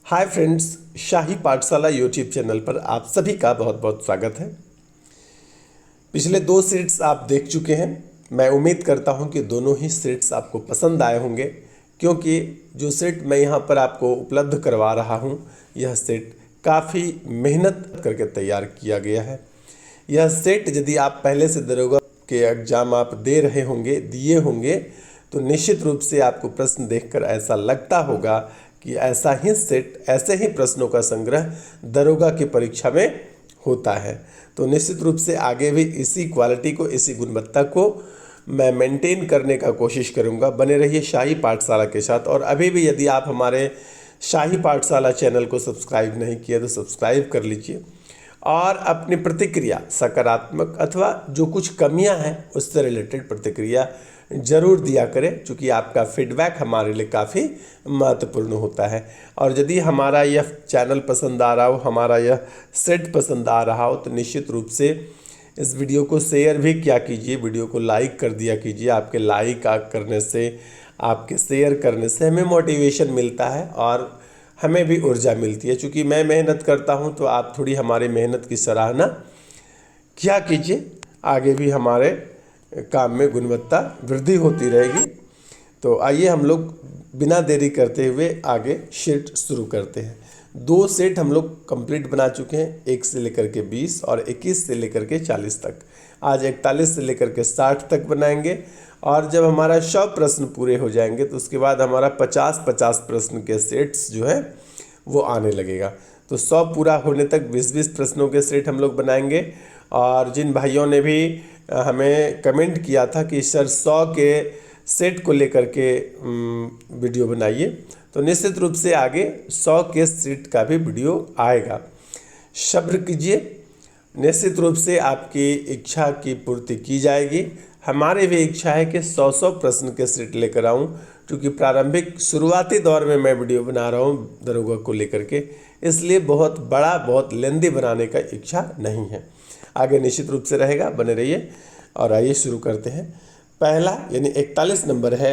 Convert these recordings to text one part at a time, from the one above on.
Hi friends, शाही पाठशाला YouTube channel पर आप सभी का बहुत बहुत स्वागत है। पिछले 2 सेट्स आप देख चुके हैं। मैं उम्मीद करता हूं कि दोनों ही सेट्स आपको पसंद आए होंगे, क्योंकि जो सेट मैं यहां पर आपको उपलब्ध करवा रहा हूं, यह सेट काफ़ी मेहनत करके तैयार किया गया है। यह सेट यदि आप पहले से दरोगा के एग्ज़ाम आप दे रहे होंगे, दिए होंगे, तो निश्चित रूप से आपको प्रश्न देखकर ऐसा लगता होगा कि ऐसा ही सेट, ऐसे ही प्रश्नों का संग्रह दरोगा की परीक्षा में होता है। तो निश्चित रूप से आगे भी इसी क्वालिटी को, इसी गुणवत्ता को मैं मेंटेन करने का कोशिश करूंगा। बने रहिए शाही पाठशाला के साथ। और अभी भी यदि आप हमारे शाही पाठशाला चैनल को सब्सक्राइब नहीं किया तो सब्सक्राइब कर लीजिए और अपनी प्रतिक्रिया, सकारात्मक अथवा जो कुछ कमियां हैं उससे रिलेटेड प्रतिक्रिया ज़रूर दिया करें, क्योंकि आपका फीडबैक हमारे लिए काफ़ी महत्वपूर्ण होता है। और यदि हमारा यह चैनल पसंद आ रहा हो, हमारा यह सेट पसंद आ रहा हो, तो निश्चित रूप से इस वीडियो को शेयर भी किया कीजिए, वीडियो को लाइक कर दिया कीजिए। आपके लाइक करने से, आपके शेयर करने से हमें मोटिवेशन मिलता है और हमें भी ऊर्जा मिलती है। चूँकि मैं मेहनत करता हूँ तो आप थोड़ी हमारी मेहनत की सराहना क्या कीजिए, आगे भी हमारे काम में गुणवत्ता वृद्धि होती रहेगी। तो आइए हम लोग बिना देरी करते हुए आगे सेट शुरू करते हैं। 2 सेट हम लोग कंप्लीट बना चुके हैं, 1 से लेकर के 20 और 21 से लेकर के 40 तक। आज 41 से लेकर के 60 तक बनाएंगे और जब हमारा 100 प्रश्न पूरे हो जाएंगे तो उसके बाद हमारा 50-50 प्रश्न के सेट्स जो है वो आने लगेगा। तो 100 पूरा होने तक 20-20 प्रश्नों के सेट हम लोग बनाएंगे। और जिन भाइयों ने भी हमें कमेंट किया था कि सर 100 के सेट को लेकर के वीडियो बनाइए, तो निश्चित रूप से आगे 100 के सेट का भी वीडियो आएगा। सब्र कीजिए, निश्चित रूप से आपकी इच्छा की पूर्ति की जाएगी। हमारी भी इच्छा है कि 100 प्रश्न के सेट लेकर आऊँ, क्योंकि प्रारंभिक शुरुआती दौर में मैं वीडियो बना रहा हूँ दरोगा को लेकर के, इसलिए बहुत बड़ा, बहुत लेंदी बनाने का इच्छा नहीं है। आगे निश्चित रूप से रहेगा, बने रहिए। और आइए शुरू करते हैं। पहला यानी 41 नंबर है,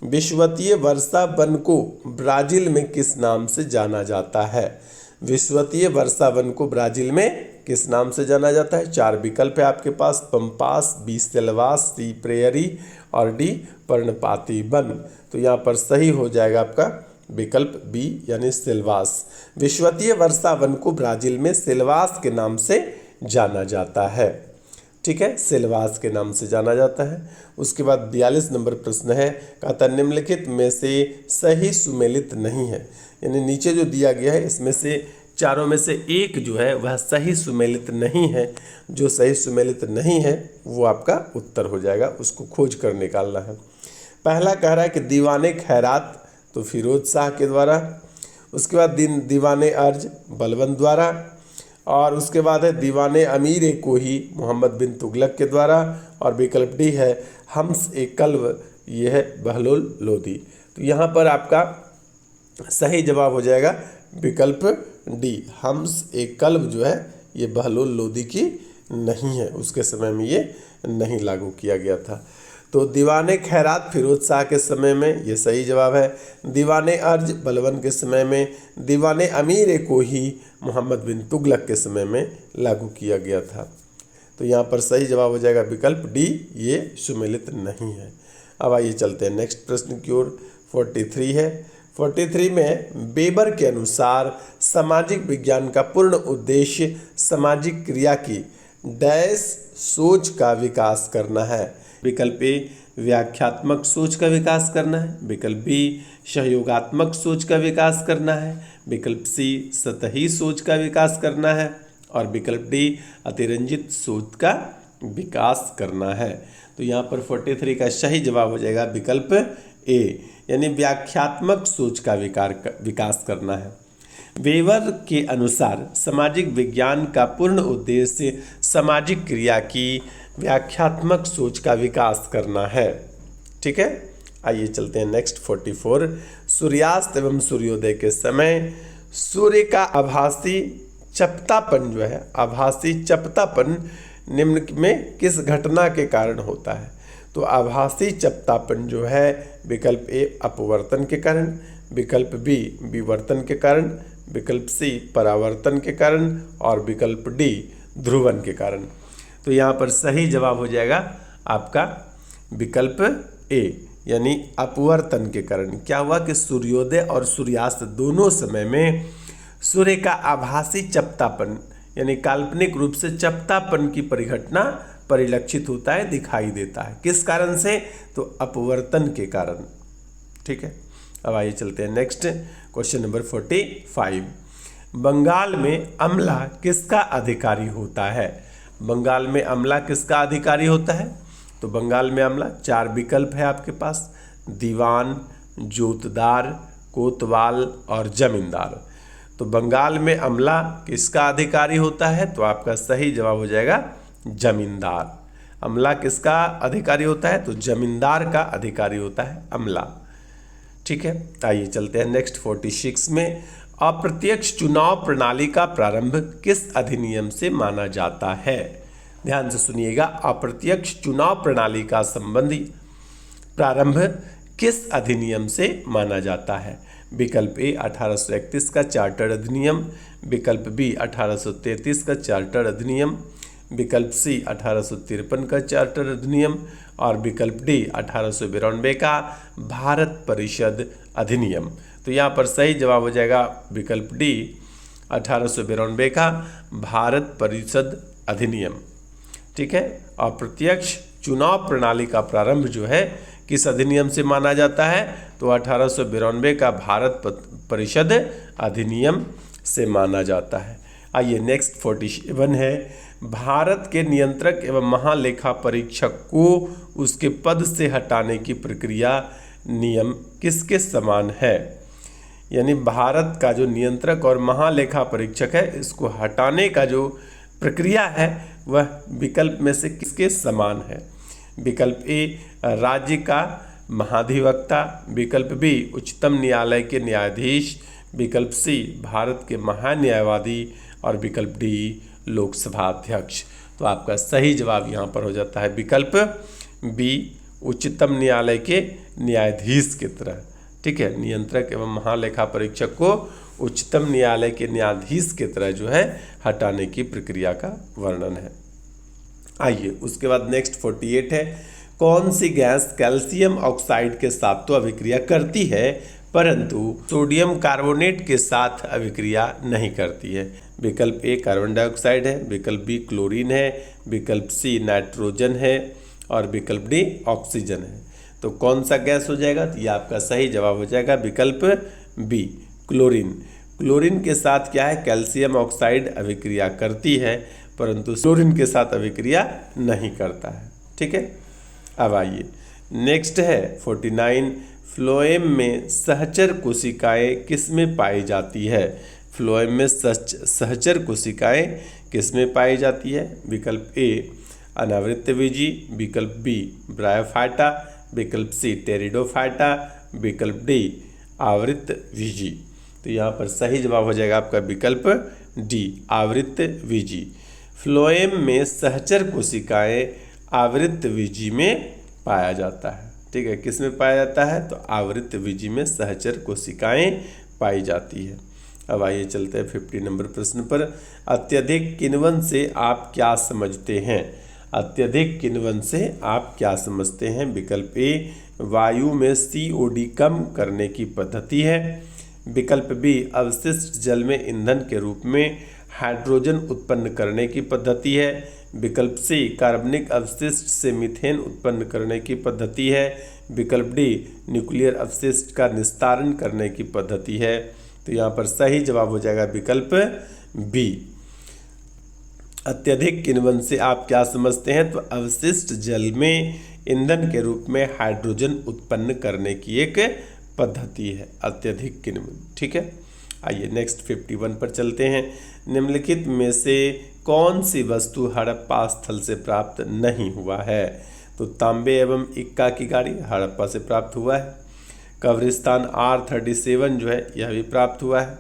विषुवतीय वर्षा वन को ब्राज़ील में किस नाम से जाना जाता है? विषुवतीय वर्षा वन को ब्राज़ील में किस नाम से जाना जाता है? 4 विकल्प है आपके पास, पंपास, बी सेल्वास, सी प्रेयरी और डी पर्णपाती वन। तो यहाँ पर सही हो जाएगा आपका विकल्प बी यानी सेल्वास। विषुवतीय वर्षा वन को ब्राज़ील में सेल्वास के नाम से जाना जाता है। ठीक है, सेल्वास के नाम से जाना जाता है। उसके बाद 42 नंबर प्रश्न है, कहता निम्नलिखित में से सही सुमेलित नहीं है। यानी नीचे जो दिया गया है इसमें से चारों में से एक जो है वह सही सुमेलित नहीं है। जो सही सुमेलित नहीं है वो आपका उत्तर हो जाएगा, उसको खोज कर निकालना है। पहला कह रहा है कि दीवाने खैरात, तो फिरोज शाह के द्वारा। उसके बाद दीवाने अर्ज, बलबन द्वारा। और उसके बाद है दीवाने अमीर कोही, मोहम्मद बिन तुगलक के द्वारा। और विकल्प डी है हम्स ए कल्ब, ये है बहलोल लोदी। तो यहाँ पर आपका सही जवाब हो जाएगा विकल्प डी, हम्स ए कल्ब जो है ये बहलोल लोदी की नहीं है, उसके समय में ये नहीं लागू किया गया था। तो दीवाने खैरात फिरोज शाह के समय में ये सही जवाब है। दीवाने अर्ज बलबन के समय में, दीवाने अमीर कोही मोहम्मद बिन तुगलक के समय में लागू किया गया था। तो यहाँ पर सही जवाब हो जाएगा विकल्प डी, ये सुमेलित नहीं है। अब आइए चलते हैं नेक्स्ट प्रश्न की ओर। 43 है। 43 में बेबर के अनुसार सामाजिक विज्ञान का पूर्ण उद्देश्य सामाजिक क्रिया की डैश सोच का विकास करना है। विकल्प ए व्याख्यात्मक सोच का विकास करना है, विकल्प बी सहयोगात्मक सोच का विकास करना है, विकल्प सी सतही सोच का विकास करना है और विकल्प डी अतिरंजित सोच का विकास करना है। तो यहाँ पर 43 का सही जवाब हो जाएगा विकल्प ए, यानी व्याख्यात्मक सोच का विकास करना है। वेबर के अनुसार सामाजिक विज्ञान का पूर्ण उद्देश्य सामाजिक क्रिया की व्याख्यात्मक सोच का विकास करना है। ठीक है, आइए चलते हैं नेक्स्ट 44। सूर्यास्त एवं सूर्योदय के समय सूर्य का आभासी चपतापन जो है, आभासी चपतापन निम्न में किस घटना के कारण होता है? तो आभासी चपतापन जो है विकल्प ए अपवर्तन के कारण, विकल्प बी विवर्तन के कारण, विकल्प सी परावर्तन के कारण और विकल्प डी ध्रुवन के कारण। तो यहाँ पर सही जवाब हो जाएगा आपका विकल्प ए, यानी अपवर्तन के कारण। क्या हुआ कि सूर्योदय और सूर्यास्त दोनों समय में सूर्य का आभासी चपटापन यानी काल्पनिक रूप से चपटापन की परिघटना परिलक्षित होता है, दिखाई देता है। किस कारण से? तो अपवर्तन के कारण। ठीक है, अब आइए चलते हैं नेक्स्ट क्वेश्चन नंबर 45। बंगाल में अमला किसका अधिकारी होता है? बंगाल में अमला किसका अधिकारी होता है? तो बंगाल में अमला 4 विकल्प है आपके पास, दीवान, जोतदार, कोतवाल और जमींदार। तो बंगाल में अमला किसका अधिकारी होता है? तो आपका सही जवाब हो जाएगा जमींदार। अमला किसका अधिकारी होता है? तो जमींदार का अधिकारी होता है अमला। ठीक है, आइए चलते हैं नेक्स्ट 46 में। अप्रत्यक्ष चुनाव प्रणाली का प्रारंभ किस अधिनियम से माना जाता है? ध्यान से सुनिएगा, अप्रत्यक्ष चुनाव प्रणाली का संबंधी प्रारंभ किस अधिनियम से माना जाता है? विकल्प ए 1831 का चार्टर अधिनियम, विकल्प बी 1833 का चार्टर अधिनियम, विकल्प सी 1853 का चार्टर अधिनियम और विकल्प डी 1892 का भारत परिषद अधिनियम। तो यहाँ पर सही जवाब हो जाएगा विकल्प डी 1892 का भारत परिषद अधिनियम। ठीक है, अप्रत्यक्ष चुनाव प्रणाली का प्रारंभ जो है किस अधिनियम से माना जाता है? तो 1892 का भारत परिषद अधिनियम से माना जाता है। आइए नेक्स्ट 47 है। भारत के नियंत्रक एवं महालेखा परीक्षक को उसके पद से हटाने की प्रक्रिया नियम किसके समान है? यानी भारत का जो नियंत्रक और महालेखा परीक्षक है, इसको हटाने का जो प्रक्रिया है वह विकल्प में से किसके समान है? विकल्प ए राज्य का महाधिवक्ता, विकल्प बी उच्चतम न्यायालय के न्यायाधीश, विकल्प सी भारत के महान्यायवादी और विकल्प डी लोकसभा अध्यक्ष। तो आपका सही जवाब यहाँ पर हो जाता है विकल्प बी उच्चतम न्यायालय के न्यायाधीश की तरह। ठीक है, नियंत्रक एवं महालेखा परीक्षक को उच्चतम न्यायालय के न्यायाधीश की तरह जो है हटाने की प्रक्रिया का वर्णन है। आइए उसके बाद नेक्स्ट 48 है। कौन सी गैस कैल्शियम ऑक्साइड के साथ तो अभिक्रिया करती है परंतु सोडियम कार्बोनेट के साथ अभिक्रिया नहीं करती है? विकल्प ए कार्बन डाइऑक्साइड है, विकल्प बी क्लोरीन है, विकल्प सी नाइट्रोजन है और विकल्प डी ऑक्सीजन है। तो कौन सा गैस हो जाएगा? तो ये आपका सही जवाब हो जाएगा विकल्प बी क्लोरीन। क्लोरीन के साथ क्या है? कैल्शियम ऑक्साइड अभिक्रिया करती है परंतु क्लोरीन के साथ अभिक्रिया नहीं करता है। ठीक है, अब आइए नेक्स्ट है 49। फ्लोएम में सहचर कोशिकाएं किस में पाई जाती है? फ्लोएम में सहचर कोशिकाएं किस में पाई जाती है? विकल्प ए अनावृत बीजी, विकल्प बी ब्रायोफाइटा, विकल्प सी टेरिडोफाइटा, विकल्प डी आवृत बीजी। तो यहाँ पर सही जवाब हो जाएगा आपका विकल्प डी आवृत बीजी। फ्लोएम में सहचर कोशिकाएं आवृत बीजी में पाया जाता है। ठीक है, किस में पाया जाता है? तो आवृत बीजी में सहचर कोशिकाएं पाई जाती है। अब आइए चलते हैं 50 नंबर प्रश्न पर। अत्यधिक किण्वन से आप क्या समझते हैं? अत्यधिक किण्वन से आप क्या समझते हैं? विकल्प ए वायु में COD कम करने की पद्धति है, विकल्प बी अवशिष्ट जल में ईंधन के रूप में हाइड्रोजन उत्पन्न करने की पद्धति है, विकल्प सी कार्बनिक अवशिष्ट से मीथेन उत्पन्न करने की पद्धति है, विकल्प डी न्यूक्लियर अवशिष्ट का निस्तारण करने की पद्धति है। तो यहाँ पर सही जवाब हो जाएगा विकल्प बी। अत्यधिक किण्वन से आप क्या समझते हैं? तो अवशिष्ट जल में ईंधन के रूप में हाइड्रोजन उत्पन्न करने की एक पद्धति है अत्यधिक किण्वन। ठीक है, आइए नेक्स्ट 51 पर चलते हैं। निम्नलिखित में से कौन सी वस्तु हड़प्पा स्थल से प्राप्त नहीं हुआ है? तो तांबे एवं इक्का की गाड़ी हड़प्पा से प्राप्त हुआ है, कब्रिस्तान R37 जो है यह भी प्राप्त हुआ है,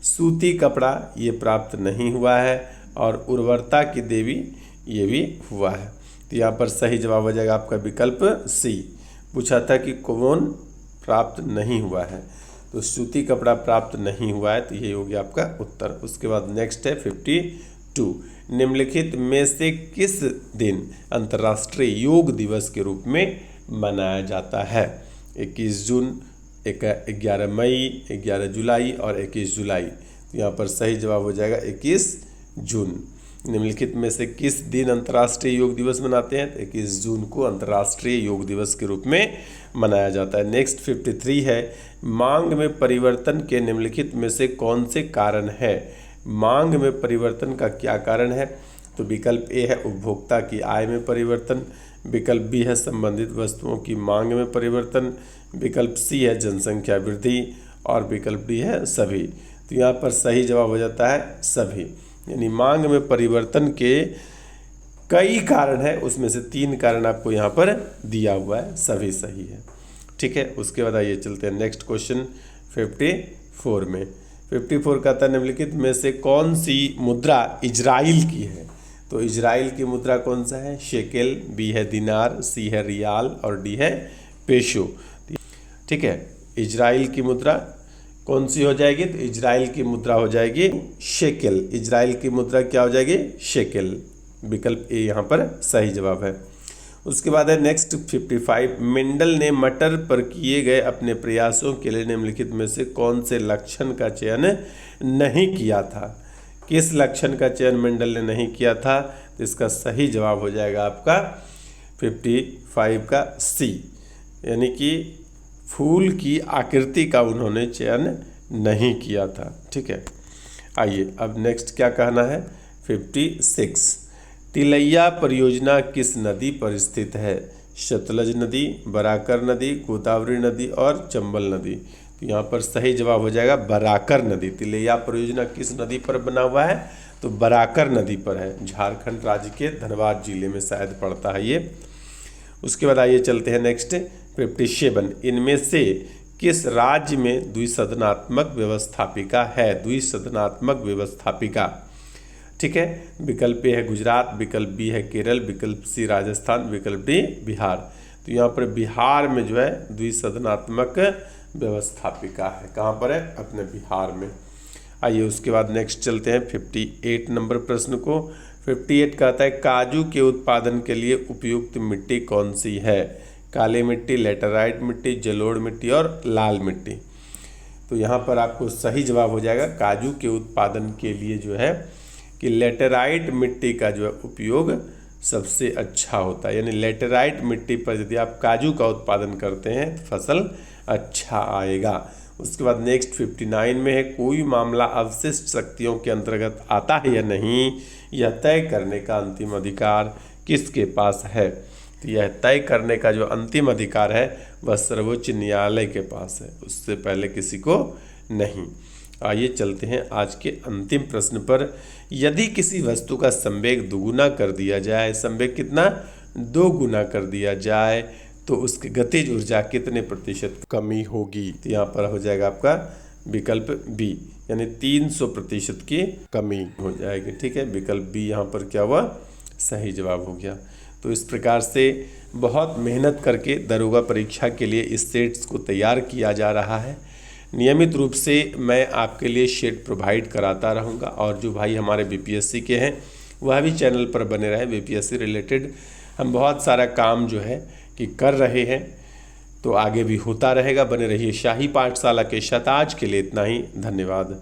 सूती कपड़ा ये प्राप्त नहीं हुआ है और उर्वरता की देवी ये भी हुआ है। तो यहाँ पर सही जवाब हो जाएगा आपका विकल्प सी। पूछा था कि कौन प्राप्त नहीं हुआ है, तो सूती कपड़ा प्राप्त नहीं हुआ है, तो ये हो गया आपका उत्तर। उसके बाद नेक्स्ट है 52, निम्नलिखित में से किस दिन अंतर्राष्ट्रीय योग दिवस के रूप में मनाया जाता है? 21 जून, 11 मई, 11 जुलाई और 21 जुलाई। तो यहाँ पर सही जवाब हो जाएगा 21 जून। निम्नलिखित में से किस दिन अंतर्राष्ट्रीय योग दिवस मनाते हैं? 21 जून को अंतर्राष्ट्रीय योग दिवस के रूप में मनाया जाता है। नेक्स्ट 53 है, मांग में परिवर्तन के निम्नलिखित में से कौन से कारण है? मांग में परिवर्तन का क्या कारण है? तो विकल्प ए है उपभोक्ता की आय में परिवर्तन, विकल्प बी है संबंधित वस्तुओं की मांग में परिवर्तन, विकल्प सी है जनसंख्या वृद्धि और विकल्प डी है सभी। तो यहाँ पर सही जवाब हो जाता है सभी, यानी मांग में परिवर्तन के कई कारण है, उसमें से 3 कारण आपको यहाँ पर दिया हुआ है, सभी सही है। ठीक है, उसके बाद आइए चलते हैं नेक्स्ट क्वेश्चन 54 में। 54 कहता है निम्नलिखित में से कौन सी मुद्रा इजराइल की है? तो इजराइल की मुद्रा कौन सा है? शेकेल, बी है दिनार, सी है रियाल और डी है पेशो। ठीक है, इजराइल की मुद्रा कौन सी हो जाएगी? तो इजराइल की मुद्रा हो जाएगी शेकेल। इजराइल की मुद्रा क्या हो जाएगी? शेकेल। विकल्प ए यहाँ पर सही जवाब है। उसके बाद है नेक्स्ट 55, मेंडल ने मटर पर किए गए अपने प्रयासों के लिए निम्नलिखित में से कौन से लक्षण का चयन नहीं किया था? किस लक्षण का चयन मेंडल ने नहीं किया था? तो इसका सही जवाब हो जाएगा आपका 55 का सी, यानी कि फूल की आकृति का उन्होंने चयन नहीं किया था। ठीक है, आइए अब नेक्स्ट क्या कहना है 56, तिलैया परियोजना किस नदी पर स्थित है? सतलज नदी, बराकर नदी, गोदावरी नदी और चंबल नदी। तो यहाँ पर सही जवाब हो जाएगा बराकर नदी। तिलैया परियोजना किस नदी पर बना हुआ है? तो बराकर नदी पर है, झारखंड राज्य के धनबाद जिले में शायद पड़ता है ये। उसके बाद आइए चलते हैं नेक्स्ट 57, इनमें से किस राज्य में द्विसदनात्मक व्यवस्थापिका है? द्विसदनात्मक व्यवस्थापिका। ठीक है, विकल्प ए है गुजरात, विकल्प बी है केरल, विकल्प सी राजस्थान, विकल्प डी बिहार। तो यहाँ पर बिहार में जो है द्विसदनात्मक व्यवस्थापिका है। कहाँ पर है? अपने बिहार में। आइए उसके बाद नेक्स्ट चलते हैं 58 नंबर प्रश्न को। 58 कहता है काजू के उत्पादन के लिए उपयुक्त मिट्टी कौन सी है? काली मिट्टी, लेटराइट मिट्टी, जलोढ़ मिट्टी और लाल मिट्टी। तो यहाँ पर आपको सही जवाब हो जाएगा काजू के उत्पादन के लिए जो है कि लेटराइट मिट्टी का जो है उपयोग सबसे अच्छा होता है, यानी लेटराइट मिट्टी पर यदि आप काजू का उत्पादन करते हैं तो फसल अच्छा आएगा। उसके बाद नेक्स्ट 59 में है कोई मामला अवशिष्ट शक्तियों के अंतर्गत आता है या नहीं, यह तय करने का अंतिम अधिकार किसके पास है? तो यह तय करने का जो अंतिम अधिकार है वह सर्वोच्च न्यायालय के पास है, उससे पहले किसी को नहीं। आइए चलते हैं आज के अंतिम प्रश्न पर। यदि किसी वस्तु का संवेग दुगुना कर दिया जाए, संवेग कितना? 2 गुना कर दिया जाए, तो उसकी गतिज ऊर्जा कितने प्रतिशत कमी होगी? तो यहाँ पर हो जाएगा आपका विकल्प बी, यानी 300% की कमी हो जाएगी। ठीक है, विकल्प बी यहाँ पर क्या हुआ? सही जवाब हो गया। तो इस प्रकार से बहुत मेहनत करके दरोगा परीक्षा के लिए इस सेट्स को तैयार किया जा रहा है। नियमित रूप से मैं आपके लिए शेड प्रोवाइड कराता रहूँगा, और जो भाई हमारे बीपीएससी के हैं वह भी चैनल पर बने रहे। बीपीएससी रिलेटेड हम बहुत सारा काम जो है कि कर रहे हैं, तो आगे भी होता रहेगा। बने रहिए शाही पाठशाला के साथ। आज के लिए इतना ही, धन्यवाद।